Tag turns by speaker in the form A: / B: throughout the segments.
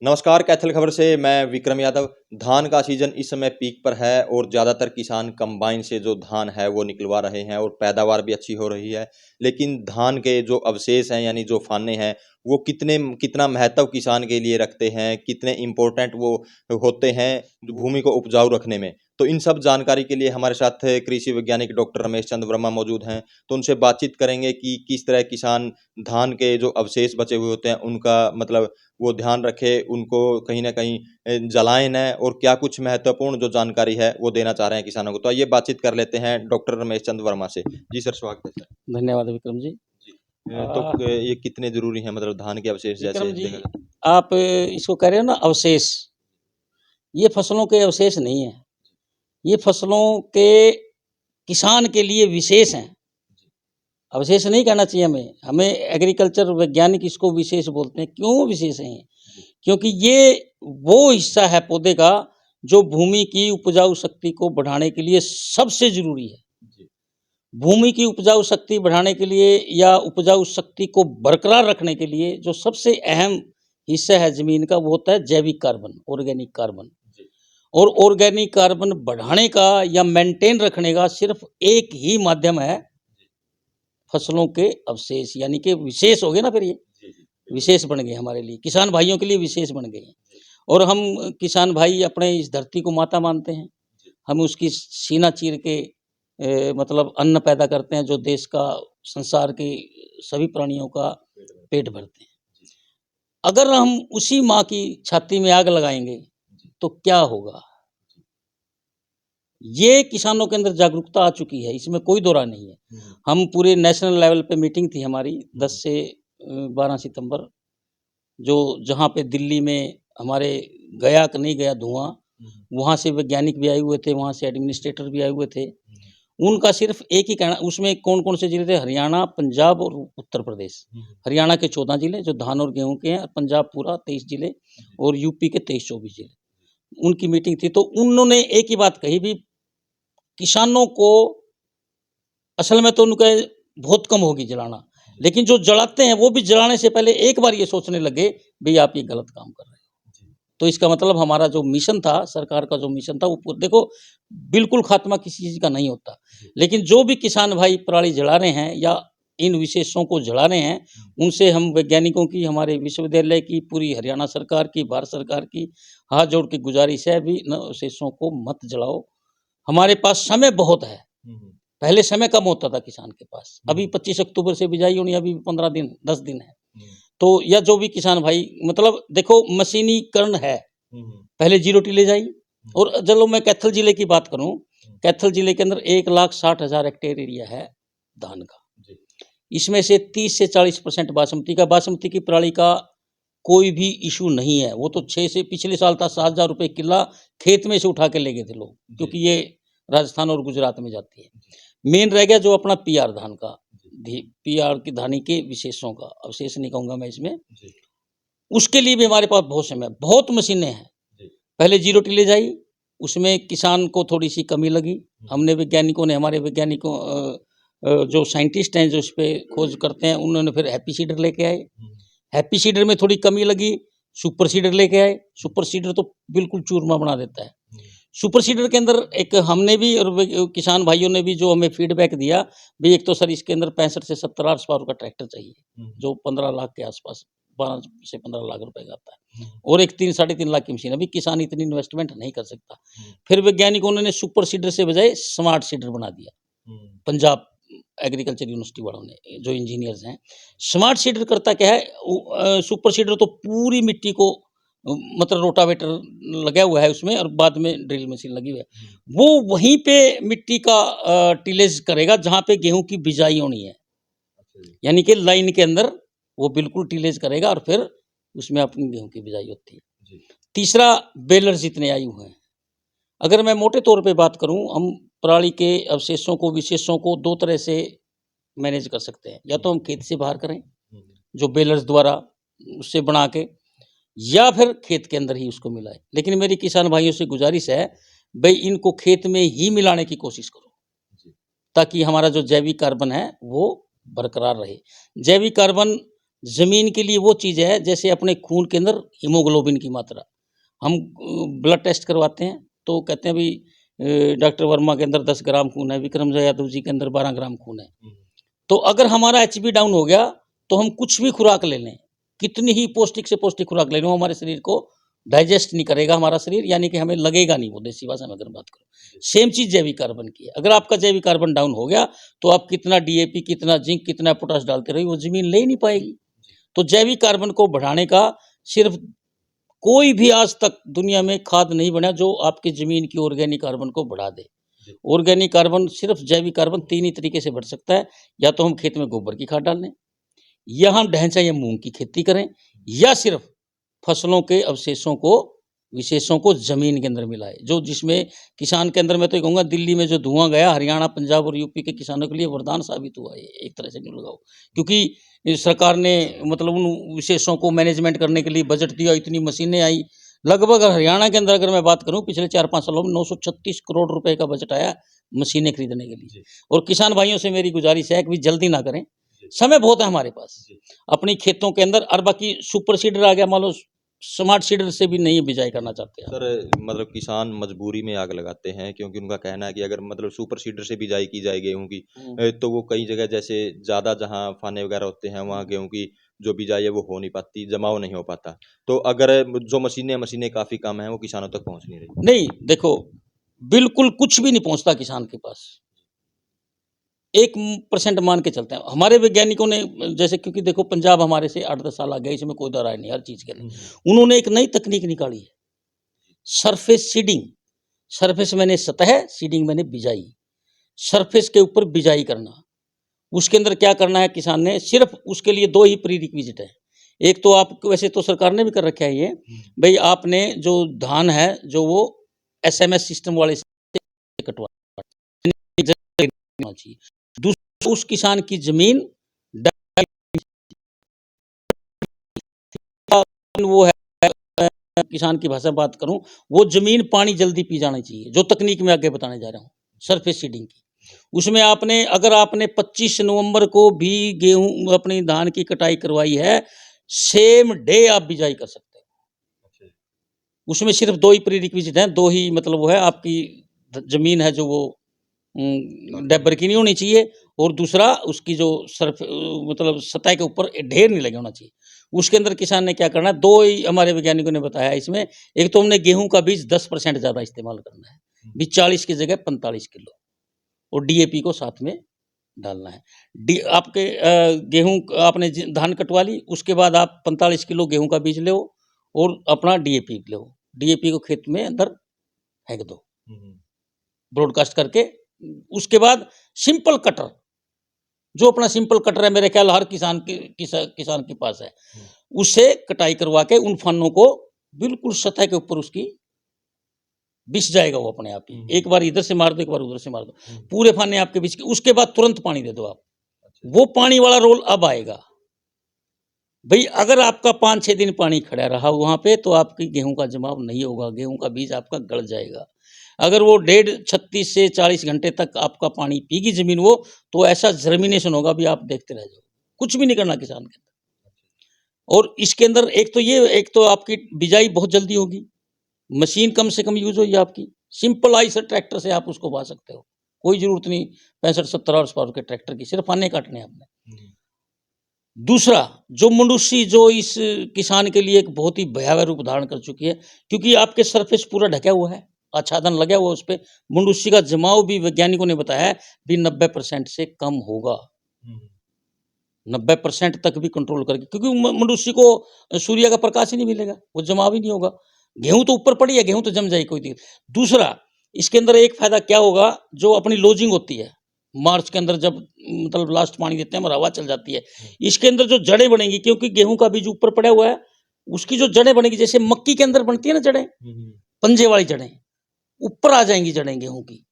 A: नमस्कार, कैथल खबर से मैं विक्रम यादव। धान का सीजन इस समय पीक पर है और ज़्यादातर किसान कंबाइन से जो धान है वो निकलवा रहे हैं और पैदावार भी अच्छी हो रही है। लेकिन धान के जो अवशेष हैं यानी जो फाने हैं वो कितना महत्व किसान के लिए रखते हैं, कितने इम्पोर्टेंट वो होते हैं भूमि को उपजाऊ रखने में। तो इन सब जानकारी के लिए हमारे साथ कृषि वैज्ञानिक डॉक्टर रमेश चंद्र वर्मा मौजूद हैं। तो उनसे बातचीत करेंगे कि किस तरह किसान धान के जो अवशेष बचे हुए होते हैं उनका मतलब वो ध्यान रखे, उनको कहीं न कहीं जलाएँ ना और क्या कुछ महत्वपूर्ण जो जानकारी है, वो देना चाह रहे हैं किसानों को। तो आइए बातचीत कर लेते हैं डॉक्टर रमेश चंद्र वर्मा से। जी सर, स्वागत है सर।
B: धन्यवाद विक्रम जी।
A: जी। ये कितने ज़रूरी हैं मतलब धान के अवशेष जैसे
B: विक्रम जी,
A: देखा।
B: आप इसको कह रहे हो ना अवशेष, ये फसलों के अवशेष नहीं है, ये फसलों के किसान के लिए विशेष हैं। अवशेष नहीं कहना चाहिए हमें एग्रीकल्चर वैज्ञानिक इसको विशेष बोलते हैं। क्यों विशेष हैं? क्योंकि ये वो हिस्सा है पौधे का जो भूमि की उपजाऊ शक्ति को बढ़ाने के लिए सबसे जरूरी है। भूमि की उपजाऊ शक्ति बढ़ाने के लिए या उपजाऊ शक्ति को बरकरार रखने के लिए जो सबसे अहम हिस्सा है जमीन का वो होता है जैविक कार्बन, ऑर्गेनिक कार्बन। और ऑर्गेनिक कार्बन बढ़ाने का या मेंटेन रखने का सिर्फ एक ही माध्यम है, फसलों के अवशेष, यानी कि विशेष हो गए ना। फिर ये विशेष बन गए हमारे लिए, किसान भाइयों के लिए विशेष बन गए। और हम किसान भाई अपने इस धरती को माता मानते हैं। हम उसकी सीना चीर के मतलब अन्न पैदा करते हैं जो देश का, संसार के सभी प्राणियों का पेट भरते हैं। अगर हम उसी माँ की छाती में आग लगाएंगे तो क्या होगा? ये किसानों के अंदर जागरूकता आ चुकी है, इसमें कोई दो राय नहीं है। हम पूरे नेशनल लेवल पे मीटिंग थी हमारी 10 से 12 सितंबर, जो जहाँ पे दिल्ली में हमारे गया कि नहीं गया धुआं, वहाँ से वैज्ञानिक भी आए हुए थे, वहाँ से एडमिनिस्ट्रेटर भी आए हुए थे। उनका सिर्फ एक ही कहना, उसमें कौन कौन से जिले थे? हरियाणा, पंजाब और उत्तर प्रदेश। हरियाणा के 14 जिले जो धान और गेहूं के हैं, पंजाब पूरा 23 जिले और यूपी के 23-24 जिले। उनकी मीटिंग थी तो उन्होंने एक ही बात कही भी किसानों को असल में तो उनका बहुत कम होगी जलाना, लेकिन जो जलाते हैं वो भी जलाने से पहले एक बार ये सोचने लगे भाई आप ये गलत काम कर रहे हैं। तो इसका मतलब हमारा जो मिशन था, सरकार का जो मिशन था, वो देखो बिल्कुल खात्मा किसी चीज़ का नहीं होता, लेकिन जो भी किसान भाई पराली जला रहे हैं या इन विशेषों को जला रहे हैं, उनसे हम वैज्ञानिकों की, हमारे विश्वविद्यालय की, पूरी हरियाणा सरकार की, भारत सरकार की हाथ जोड़ के गुजारिश है भी इन अवशेषों को मत जलाओ। हमारे पास समय बहुत है। पहले समय कम होता था किसान के पास, अभी 25 अक्टूबर से बिजाई होनी, अभी 15 दिन 10 दिन है। तो या जो भी किसान भाई, मतलब देखो मशीनीकरण है, पहले 0 टिले जाई। और चलो मैं कैथल जिले की बात करूं, कैथल जिले के अंदर 1,60,000 हेक्टेयर एरिया है धान का। इसमें से 30 से 40% बासमती का। बासमती की पराली का कोई भी इशू नहीं है, वो तो 6 से पिछले साल था 7,000 रुपये किला खेत में से उठा के ले गए थे लोग, क्योंकि ये राजस्थान और गुजरात में जाती है। मेन रह गया जो अपना पीआर धान का, पीआर की धानी के विशेषों का, अवशेष नहीं कहूँगा मैं इसमें। उसके लिए भी हमारे पास बहुत समय, बहुत मशीनें हैं। पहले 0 टिले जाई, उसमें किसान को थोड़ी सी कमी लगी। हमने वैज्ञानिकों ने, हमारे वैज्ञानिकों जो साइंटिस्ट हैं जो इस पर खोज करते हैं, उन्होंने फिर हैप्पी सीडर लेके आए। हैप्पी सीडर में थोड़ी कमी लगी, सुपर सीडर लेके आए। सुपर सीडर तो बिल्कुल चूरमा बना देता है। सुपर सीडर के अंदर एक हमने भी और किसान भाइयों ने भी जो हमें फीडबैक दिया भी, एक तो सर इसके अंदर 65 से 70 लाख पावर का ट्रैक्टर चाहिए, जो 15 लाख के आसपास, 12 से 15 लाख रुपए का आता है, और एक 3-3.5 लाख की मशीन। अभी किसान इतनी इन्वेस्टमेंट नहीं कर सकता। फिर वैज्ञानिकों ने सुपर सीडर से बजाय स्मार्ट सीडर बना दिया। पंजाब एग्रीकल्चर यूनिवर्सिटी वालों ने, जो इंजीनियर्स हैं। स्मार्ट सीडर करता क्या है, सुपर सीडर तो पूरी मिट्टी को, मतलब रोटावेटर लगा हुआ है उसमें और बाद में ड्रिल मशीन लगी हुई है, वो वहीं पे मिट्टी का टिलेज करेगा जहाँ पे गेहूं की बिजाई होनी है, यानी कि लाइन के अंदर वो बिल्कुल टिलेज करेगा और फिर उसमें अपनी गेहूं की बिजाई होती है। तीसरा, बेलर जितने आयु हैं, अगर मैं मोटे तौर पे बात करूं, हम पराली के अवशेषों को, विशेषों को 2 तरह से मैनेज कर सकते हैं। या तो हम खेत से बाहर करें, जो बेलर्स द्वारा उससे बना के, या फिर खेत के अंदर ही उसको मिलाए। लेकिन मेरी किसान भाइयों से गुजारिश है भाई इनको खेत में ही मिलाने की कोशिश करो, ताकि हमारा जो जैविक कार्बन है वो बरकरार रहे। जैविक कार्बन ज़मीन के लिए वो चीज़ है जैसे अपने खून के अंदर हीमोग्लोबिन की मात्रा। हम ब्लड टेस्ट करवाते हैं तो कहते हैं भाई डॉक्टर वर्मा के अंदर 10 ग्राम खून है, विक्रम यादव जी के अंदर 12 ग्राम खून है। तो अगर हमारा एचबी डाउन हो गया तो हम कुछ भी खुराक ले लें, कितनी ही पौष्टिक से पौष्टिक खुराक ले लें, वो हमारे शरीर को डाइजेस्ट नहीं करेगा हमारा शरीर, यानी कि हमें लगेगा नहीं, वो देसी भाषा में अगर बात करूँ। सेम चीज़ जैविक कार्बन की है। अगर आपका जैविक कार्बन डाउन हो गया तो आप कितना डीएपी, कितना जिंक, कितना पोटाश डालते रहिए, वो जमीन ले ही नहीं पाएगी। तो जैविक कार्बन को बढ़ाने का सिर्फ कोई भी आज तक दुनिया में खाद नहीं बना जो आपकी जमीन की ऑर्गेनिक कार्बन को बढ़ा दे। ऑर्गेनिक कार्बन सिर्फ जैविक कार्बन 3 ही तरीके से बढ़ सकता है, या तो हम खेत में गोबर की खाद डाल दें, या हम ढैंचा या मूंग की खेती करें, या सिर्फ फसलों के अवशेषों को, विशेषों को जमीन के अंदर मिलाए। जो जिसमें किसान के अंदर, मैं तो ये कहूँगा दिल्ली में जो धुआं गया, हरियाणा, पंजाब और यूपी के किसानों के लिए वरदान साबित हुआ है एक तरह से, क्यों लगाओ, क्योंकि सरकार ने मतलब उन विशेषों को मैनेजमेंट करने के लिए बजट दिया, इतनी मशीनें आई। लगभग हरियाणा के अंदर अगर मैं बात करूं, पिछले 4-5 सालों में 936 करोड़ रुपए का बजट आया मशीनें खरीदने के लिए। और किसान भाइयों से मेरी गुजारिश है कि जल्दी ना करें, समय बहुत है हमारे पास अपनी खेतों के अंदर। और बाकी सुपर सीडर आ गया, मान लो स्मार्ट सीडर से भी नहीं बिजाई करना चाहते हैं।
A: सर मतलब किसान मजबूरी में आग लगाते हैं, क्योंकि उनका कहना है कि अगर मतलब सुपर सीडर से बिजाई की जाए गेहूं की, तो वो कई जगह जैसे ज़्यादा जहां फाने वगैरह होते हैं वहां गेहूं की जो बिजाई है वो हो नहीं पाती, जमाव नहीं हो पाता। तो अगर जो मशीनें काफ़ी कम हैं वो किसानों तक पहुंच नहीं रही।
B: नहीं, देखो, बिल्कुल कुछ भी नहीं पहुंचता किसान के पास, 1% मान के चलते हैं हमारे वैज्ञानिकों ने। जैसे क्योंकि देखो पंजाब हमारे से 8-10 साल आ गया, इसमें कोई दरार नहीं हर चीज़ के लिए। उन्होंने एक नई तकनीक निकाली है, सरफेस सीडिंग। सरफेस मैंने सतह, सीडिंग मैंने बिजाई। सरफेस के ऊपर बिजाई करना, उसके अंदर क्या करना है किसान ने, सिर्फ उसके लिए 2 ही प्री रिक्विजिट है। एक तो आप, वैसे तो सरकार ने भी कर रखा है ये, भाई आपने जो धान है जो वो एसएमएस सिस्टम वाले से कटवा चाहिए। दूसरा, उस किसान की जमीन वो है, किसान की भाषा बात करूं, वो जमीन पानी जल्दी पी जानी चाहिए, जो तकनीक में आगे बताने जा रहा हूँ सरफेस सीडिंग की। उसमें आपने, अगर आपने 25 नवंबर को भी गेहूं अपनी धान की कटाई करवाई है, सेम डे आप बिजाई कर सकते हो। उसमें सिर्फ 2 ही प्री रिक्विजिट हैं, 2 ही मतलब वो है, आपकी जमीन है जो वो डब्बर की नहीं होनी चाहिए, और दूसरा उसकी जो सर्फ मतलब सतह के ऊपर ढेर नहीं लगे होना चाहिए। उसके अंदर किसान ने क्या करना है, 2 ही हमारे वैज्ञानिकों ने बताया इसमें। एक तो हमने गेहूं का बीज 10% ज़्यादा इस्तेमाल करना है, बीज 40 की जगह 45 किलो, और डीएपी को साथ में डालना है। आपके गेहूं आपने धान कटवा ली, उसके बाद आप 45 किलो गेहूं का बीज लो और अपना डीएपी लो, डीएपी को खेत में अंदर फेंक दो ब्रॉडकास्ट करके। उसके बाद सिंपल कटर, जो अपना सिंपल कटर है, मेरे ख्याल हर किसान के पास है, उससे कटाई करवा के उन फन्नों को बिल्कुल सतह के ऊपर उसकी बिछ जाएगा वो अपने आप ही। एक बार इधर से मार दो, एक बार उधर से मार दो, पूरे फाने आपके बीच के। उसके बाद तुरंत पानी दे दो आप, वो पानी वाला रोल अब आएगा। भाई अगर आपका 5-6 दिन पानी खड़ा रहा वहां पे, तो आपकी गेहूं का जमाव नहीं होगा, गेहूं का बीज आपका गल जाएगा। अगर वो 36 से 40 घंटे तक आपका पानी पीगी जमीन वो, तो ऐसा जर्मिनेशन होगा भी आप देखते रह जाओ। कुछ भी नहीं करना किसान के अंदर। और इसके अंदर एक तो आपकी बिजाई बहुत जल्दी होगी, मशीन कम से कम यूज होगी आपकी, सिंपल आई से ट्रैक्टर से आप उसको बा सकते हो, कोई जरूरत नहीं 65-70 हॉर्स पावर के ट्रैक्टर की, सिर्फ आने काटने आपने। दूसरा, जो मुंडुसी जो इस किसान के लिए एक बहुत ही भयावह रूप धारण कर चुकी है, क्योंकि आपके सरफेस पूरा ढका हुआ है, आच्छादन लगा हुआ उस पर, मुंडुसी का जमाव भी वैज्ञानिकों ने बताया है भी 90% से कम होगा, 90% तक भी कंट्रोल करके, क्योंकि मुंडुसी को सूर्य का प्रकाश ही नहीं मिलेगा, वो जमाव ही नहीं होगा। गेहूं तो ऊपर पड़ी है, गेहूं तो जम जाएगी, कोई दिक्कत। दूसरा, इसके अंदर एक फायदा क्या होगा, जो अपनी लोजिंग होती है मार्च के अंदर, जब मतलब लास्ट पानी देते हैं और हवा चल जाती है, इसके अंदर जो जड़ें बनेंगी, क्योंकि गेहूं का बीज ऊपर पड़ा हुआ है, उसकी जो जड़ें बनेगी, जैसे मक्की के अंदर बनती है ना जड़ें, पंजे वाली जड़ें, ऊपर आ जाएंगी जड़ें गेहूं की,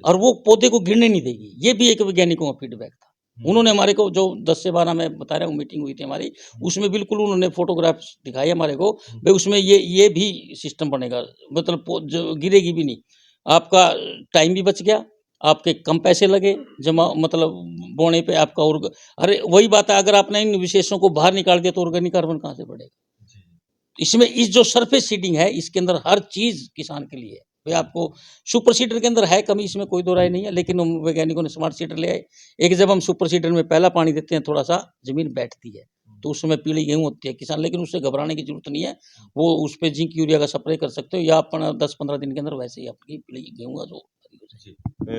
B: और वो पौधे को गिरने नहीं देगी। ये भी एक वैज्ञानिकों का फीडबैक था। उन्होंने हमारे को जो 10 से 12 में बता रहा हूँ मीटिंग हुई थी हमारी, उसमें बिल्कुल उन्होंने फोटोग्राफ्स दिखाई हमारे को, भाई उसमें ये भी सिस्टम बनेगा, मतलब जो गिरेगी भी नहीं, आपका टाइम भी बच गया, आपके कम पैसे लगे जमा मतलब बोने पे आपका अरे वही बात है, अगर आपने इन विशेषों को बाहर निकाल दिया तो ऑर्गेनिक कार्बन कहाँ से बढ़ेगा। इसमें इस जो सरफेस सीडिंग है इसके अंदर हर चीज किसान के लिए है। भाई आपको सुपर सीडर के अंदर है कमी, इसमें कोई दो राय नहीं है, लेकिन हम वैज्ञानिकों ने स्मार्ट सीडर ले आए। एक जब हम सुपर सीडर में पहला पानी देते हैं थोड़ा सा जमीन बैठती है तो उस समय पीली गेहूं होती है किसान, लेकिन उससे घबराने की जरूरत नहीं है। वो उस पर जिंक यूरिया का स्प्रे कर सकते हो या अपना 10-15 दिन के अंदर वैसे ही आपकी पीली गेहूं का जो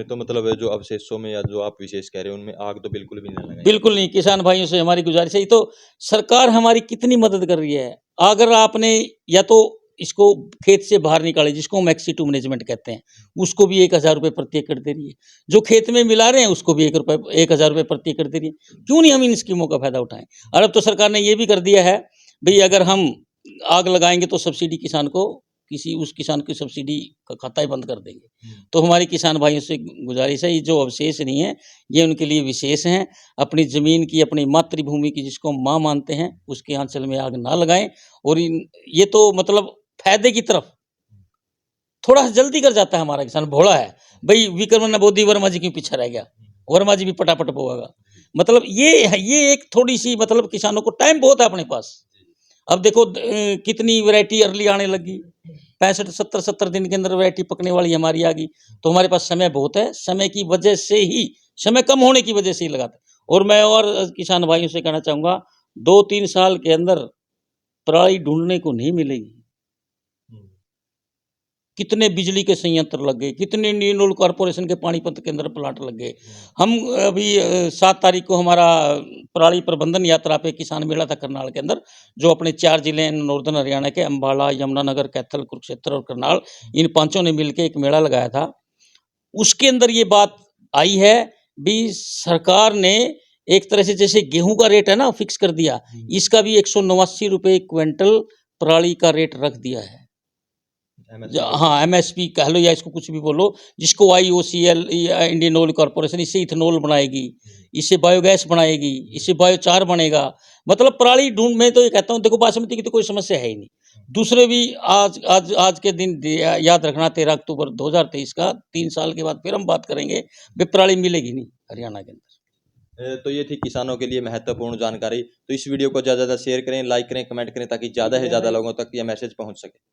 A: तो मतलब जो अवशेषों में या जो आप विशेष कह रहे हैं उनमें आग तो बिल्कुल भी नहीं लगाएं।
B: बिल्कुल नहीं। किसान भाइयों से हमारी गुजारिश है, ये तो सरकार हमारी कितनी मदद कर रही है। अगर आपने या तो इसको खेत से बाहर निकाले, जिसको हम एक्सी2 मैनेजमेंट कहते हैं, उसको भी 1,000 रुपये प्रति एकड़ दे रही है। जो खेत में मिला रहे हैं उसको भी 1,000 रुपये प्रति एकड़ दे रही है। क्यों नहीं हम इन स्कीमों का फायदा उठाएं। और अब तो सरकार ने ये भी कर दिया है भाई, अगर हम आग लगाएंगे तो सब्सिडी किसान को उस किसान की सब्सिडी का खाता ही बंद कर देंगे। तो हमारी किसान भाइयों से गुजारिश है, ये जो अवशेष नहीं है ये उनके लिए विशेष हैं। अपनी ज़मीन की, अपनी मातृभूमि की, जिसको हम माँ मानते हैं, उसके आंचल में आग ना लगाएं। और ये तो मतलब फायदे की तरफ थोड़ा सा जल्दी कर जाता है हमारा किसान, भोला है भाई। विक्रम बोधी वर्मा जी क्यों पीछे रह गया, वर्मा जी भी पटापट बोगा। मतलब ये एक थोड़ी सी मतलब किसानों को टाइम बहुत है अपने पास। अब देखो कितनी वैरायटी अर्ली आने लगी, 65-70 दिन के अंदर वैरायटी पकने वाली हमारी आ गई। तो हमारे पास समय बहुत है, समय की वजह से ही, समय कम होने की वजह से ही लगाते। और मैं और किसान भाइयों से कहना चाहूँगा 2-3 साल के अंदर पराली ढूंढने को नहीं मिलेगी। कितने बिजली के संयंत्र लग गए, कितने नीलोल कॉरपोरेशन के पानीपत के अंदर प्लांट लग गए। हम अभी 7 तारीख को हमारा पराली प्रबंधन यात्रा पे किसान मेला था करनाल के अंदर, जो अपने 4 जिले नॉर्दर्न हरियाणा के अम्बाला, यमुनानगर, कैथल, कुरुक्षेत्र और करनाल, इन पांचों ने मिलकर एक मेला लगाया था। उसके अंदर ये बात आई है भी, सरकार ने एक तरह से जैसे गेहूं का रेट है ना फिक्स कर दिया, इसका भी 189 रुपये क्विंटल पराली का रेट रख दिया है। हाँ, एमएसपी कह लो या इसको कुछ भी बोलो, जिसको IOCL इंडियन ऑयल कॉर्पोरेशन इससे इथेनॉल बनाएगी, इससे बायोगैस बनाएगी, इससे बायोचार बनेगा। मतलब पराली ढूंढ, मैं तो ये कहता हूँ देखो बासमती की तो कोई समस्या है ही नहीं। दूसरे भी आज के दिन याद रखना 13 अक्टूबर 2023 का, 3 साल के बाद फिर हम बात करेंगे, वे पराली मिलेगी नहीं हरियाणा के अंदर।
A: तो ये थी किसानों के लिए महत्वपूर्ण जानकारी। तो इस वीडियो को ज़्यादा से ज़्यादा शेयर करें, लाइक करें, कमेंट करें ताकि ज़्यादा से ज़्यादा लोगों तक ये मैसेज पहुंच सके।